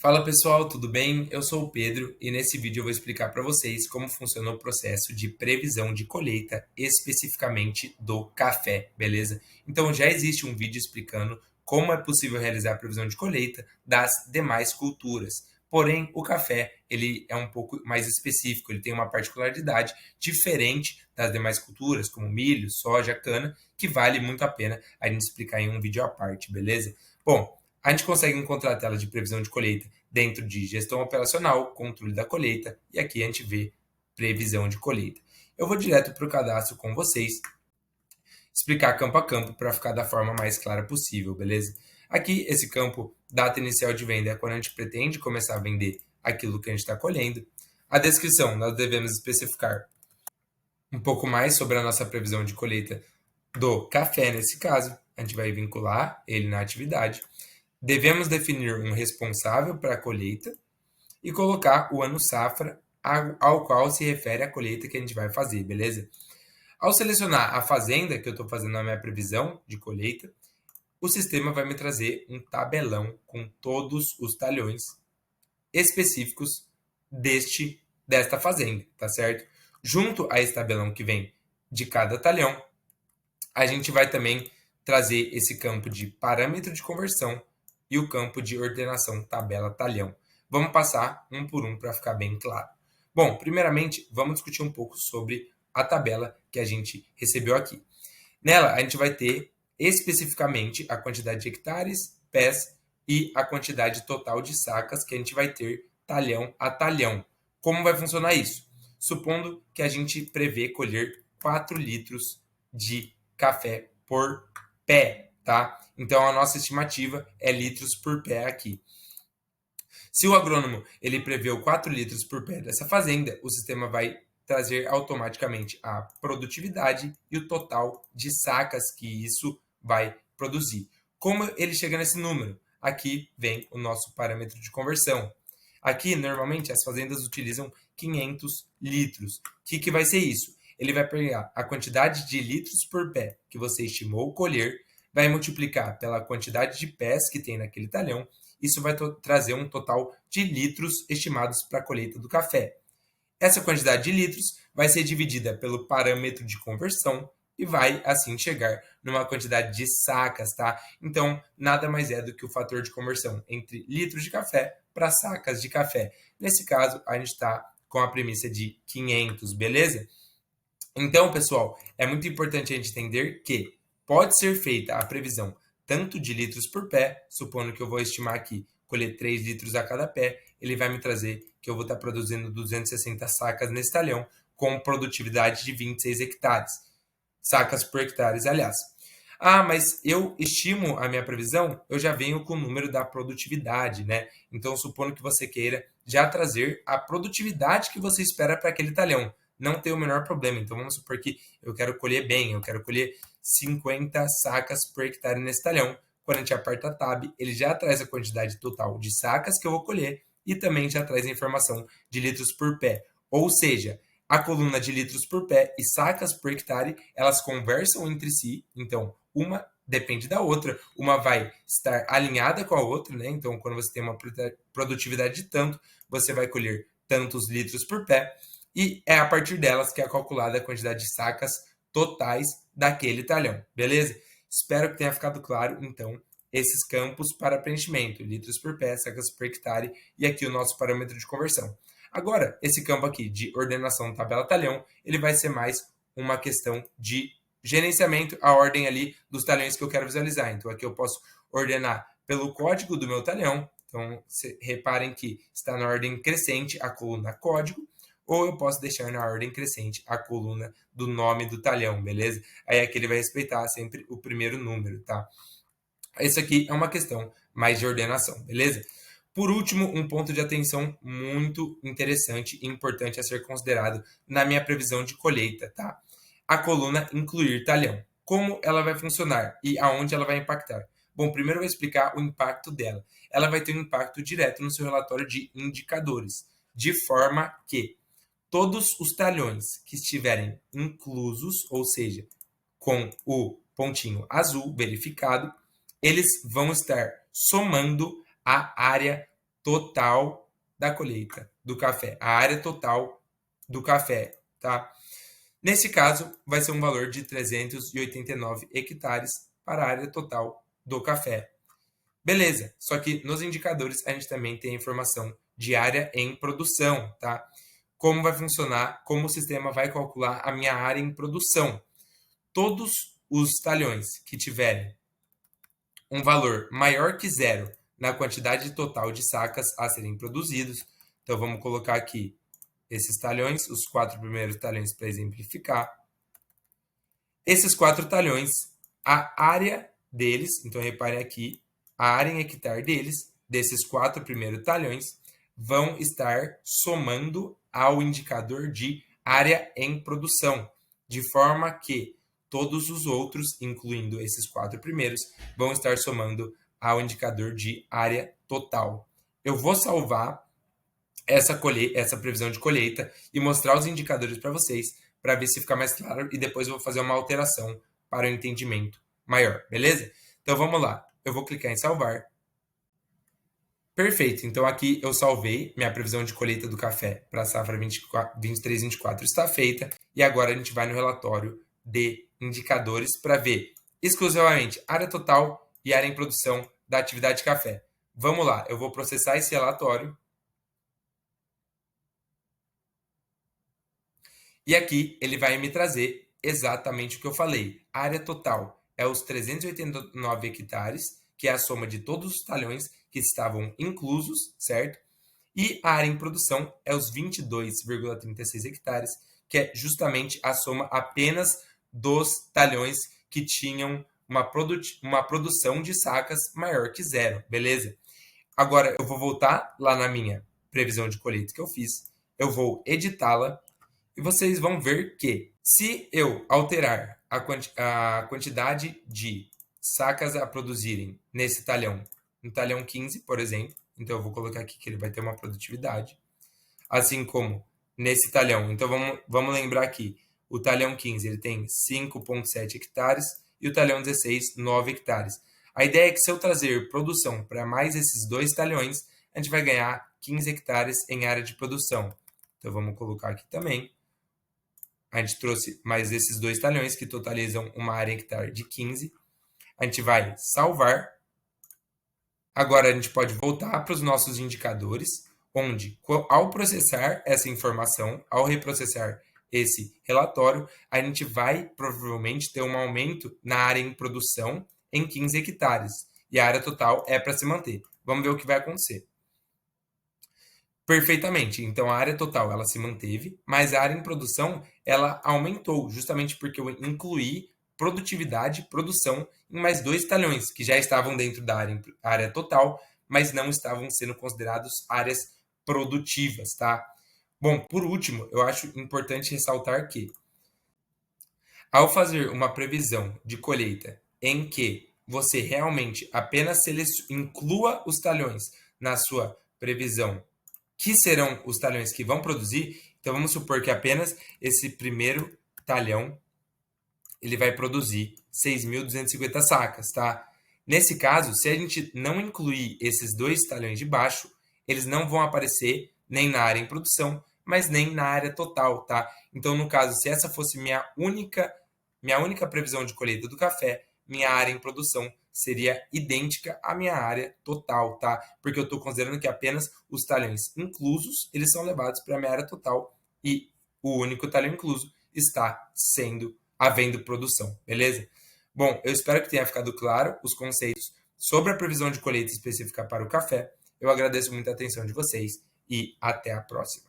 Fala pessoal, tudo bem? Eu sou o Pedro e nesse vídeo eu vou explicar para vocês como funciona o processo de previsão de colheita especificamente do café, beleza? Então já existe um vídeo explicando como é possível realizar a previsão de colheita das demais culturas. Porém, o café, ele é um pouco mais específico, ele tem uma particularidade diferente das demais culturas, como milho, soja, cana, que vale muito a pena a gente explicar em um vídeo à parte, beleza? Bom, a gente consegue encontrar a tela de previsão de colheita dentro de gestão operacional, controle da colheita, e aqui a gente vê previsão de colheita. Eu vou direto para o cadastro com vocês, explicar campo a campo para ficar da forma mais clara possível, beleza? Aqui, esse campo, data inicial de venda, é quando a gente pretende começar a vender aquilo que a gente está colhendo. A descrição, nós devemos especificar um pouco mais sobre a nossa previsão de colheita do café, nesse caso. A gente vai vincular ele na atividade. Devemos definir um responsável para a colheita e colocar o ano safra ao qual se refere a colheita que a gente vai fazer, beleza? Ao selecionar a fazenda que eu estou fazendo a minha previsão de colheita, o sistema vai me trazer um tabelão com todos os talhões específicos desta fazenda, tá certo? Junto a esse tabelão que vem de cada talhão, a gente vai também trazer esse campo de parâmetro de conversão e o campo de ordenação tabela-talhão. Vamos passar um por um para ficar bem claro. Bom, primeiramente, vamos discutir um pouco sobre a tabela que a gente recebeu aqui. Nela, a gente vai ter especificamente a quantidade de hectares, pés e a quantidade total de sacas que a gente vai ter talhão a talhão. Como vai funcionar isso? Supondo que a gente prevê colher 4 litros de café por pé, tá? Então a nossa estimativa é litros por pé aqui. Se o agrônomo ele preveu 4 litros por pé dessa fazenda, o sistema vai trazer automaticamente a produtividade e o total de sacas que isso vai produzir. Como ele chega nesse número? Aqui vem o nosso parâmetro de conversão. Aqui, normalmente, as fazendas utilizam 500 litros. O que vai ser isso? Ele vai pegar a quantidade de litros por pé que você estimou colher, vai multiplicar pela quantidade de pés que tem naquele talhão. Isso vai trazer um total de litros estimados para a colheita do café. Essa quantidade de litros vai ser dividida pelo parâmetro de conversão e vai, assim, chegar numa quantidade de sacas, tá? Então, nada mais é do que o fator de conversão entre litros de café para sacas de café. Nesse caso, a gente está com a premissa de 500, beleza? Então, pessoal, é muito importante a gente entender que pode ser feita a previsão tanto de litros por pé, supondo que eu vou estimar aqui colher 3 litros a cada pé, ele vai me trazer que eu vou estar produzindo 260 sacas nesse talhão, com produtividade de 26 hectares. Sacas por hectares, aliás. Ah, mas eu estimo a minha previsão, eu já venho com o número da produtividade, né? Então, supondo que você queira já trazer a produtividade que você espera para aquele talhão. Não tem o menor problema. Então, vamos supor que eu quero colher bem, eu quero colher 50 sacas por hectare nesse talhão. Quando a gente aperta Tab, ele já traz a quantidade total de sacas que eu vou colher e também já traz a informação de litros por pé. Ou seja, a coluna de litros por pé e sacas por hectare, elas conversam entre si. Então, uma depende da outra. Uma vai estar alinhada com a outra, né? Então, quando você tem uma produtividade de tanto, você vai colher tantos litros por pé. E é a partir delas que é calculada a quantidade de sacas totais daquele talhão, beleza? Espero que tenha ficado claro, então, esses campos para preenchimento, litros por pé, sacas por hectare, e aqui o nosso parâmetro de conversão. Agora, esse campo aqui de ordenação tabela-talhão, ele vai ser mais uma questão de gerenciamento, a ordem ali dos talhões que eu quero visualizar. Então, aqui eu posso ordenar pelo código do meu talhão. Então, reparem que está na ordem crescente a coluna código, ou eu posso deixar na ordem crescente a coluna do nome do talhão, beleza? Aí aqui ele vai respeitar sempre o primeiro número, tá? Isso aqui é uma questão mais de ordenação, beleza? Por último, um ponto de atenção muito interessante e importante a ser considerado na minha previsão de colheita, tá? A coluna incluir talhão. Como ela vai funcionar e aonde ela vai impactar? Bom, primeiro eu vou explicar o impacto dela. Ela vai ter um impacto direto no seu relatório de indicadores, de forma que todos os talhões que estiverem inclusos, ou seja, com o pontinho azul verificado, eles vão estar somando a área total da colheita do café, a área total do café, tá? Nesse caso, vai ser um valor de 389 hectares para a área total do café. Beleza, só que nos indicadores a gente também tem a informação de área em produção, tá? Como vai funcionar, como o sistema vai calcular a minha área em produção. Todos os talhões que tiverem um valor maior que zero na quantidade total de sacas a serem produzidos, então vamos colocar aqui esses talhões, os 4 primeiros talhões para exemplificar. Esses 4 talhões, a área deles, então reparem aqui, a área em hectare deles, desses 4 primeiros talhões, vão estar somando ao indicador de área em produção, de forma que todos os outros, incluindo esses 4 primeiros, vão estar somando ao indicador de área total. Eu vou salvar essa previsão de colheita e mostrar os indicadores para vocês, para ver se fica mais claro, e depois eu vou fazer uma alteração para o entendimento maior, beleza? Então vamos lá, eu vou clicar em salvar. Perfeito, então aqui eu salvei, minha previsão de colheita do café para a safra 23-24 está feita, e agora a gente vai no relatório de indicadores para ver exclusivamente área total e área em produção da atividade de café. Vamos lá, eu vou processar esse relatório. E aqui ele vai me trazer exatamente o que eu falei. A área total é os 389 hectares, que é a soma de todos os talhões que estavam inclusos, certo? E a área em produção é os 22,36 hectares, que é justamente a soma apenas dos talhões que tinham uma produção de sacas maior que zero, beleza? Agora eu vou voltar lá na minha previsão de colheita que eu fiz, eu vou editá-la, e vocês vão ver que, se eu alterar a quantidade de sacas a produzirem nesse talhão, no talhão 15, por exemplo, então eu vou colocar aqui que ele vai ter uma produtividade, assim como nesse talhão. Então vamos lembrar aqui, o talhão 15 ele tem 5,7 hectares e o talhão 16, 9 hectares. A ideia é que, se eu trazer produção para mais esses 2 talhões, a gente vai ganhar 15 hectares em área de produção. Então vamos colocar aqui também. A gente trouxe mais esses 2 talhões, que totalizam uma área em hectare de 15. A gente vai salvar. Agora a gente pode voltar para os nossos indicadores, onde, ao processar essa informação, ao reprocessar esse relatório, a gente vai provavelmente ter um aumento na área em produção em 15 hectares. E a área total é para se manter. Vamos ver o que vai acontecer. Perfeitamente. Então, a área total ela se manteve, mas a área em produção ela aumentou, justamente porque eu incluí produtividade, produção, em mais 2 talhões, que já estavam dentro da área total, mas não estavam sendo considerados áreas produtivas, tá? Bom, por último, eu acho importante ressaltar que, ao fazer uma previsão de colheita em que você realmente apenas inclua os talhões na sua previsão, que serão os talhões que vão produzir, então vamos supor que apenas esse primeiro talhão ele vai produzir 6.250 sacas, tá? Nesse caso, se a gente não incluir esses 2 talhões de baixo, eles não vão aparecer nem na área em produção, mas nem na área total, tá? Então, no caso, se essa fosse minha única previsão de colheita do café, minha área em produção seria idêntica à minha área total, tá? Porque eu estou considerando que apenas os talhões inclusos, eles são levados para a minha área total, e o único talhão incluso está havendo produção, beleza? Bom, eu espero que tenha ficado claro os conceitos sobre a previsão de colheita específica para o café. Eu agradeço muito a atenção de vocês e até a próxima.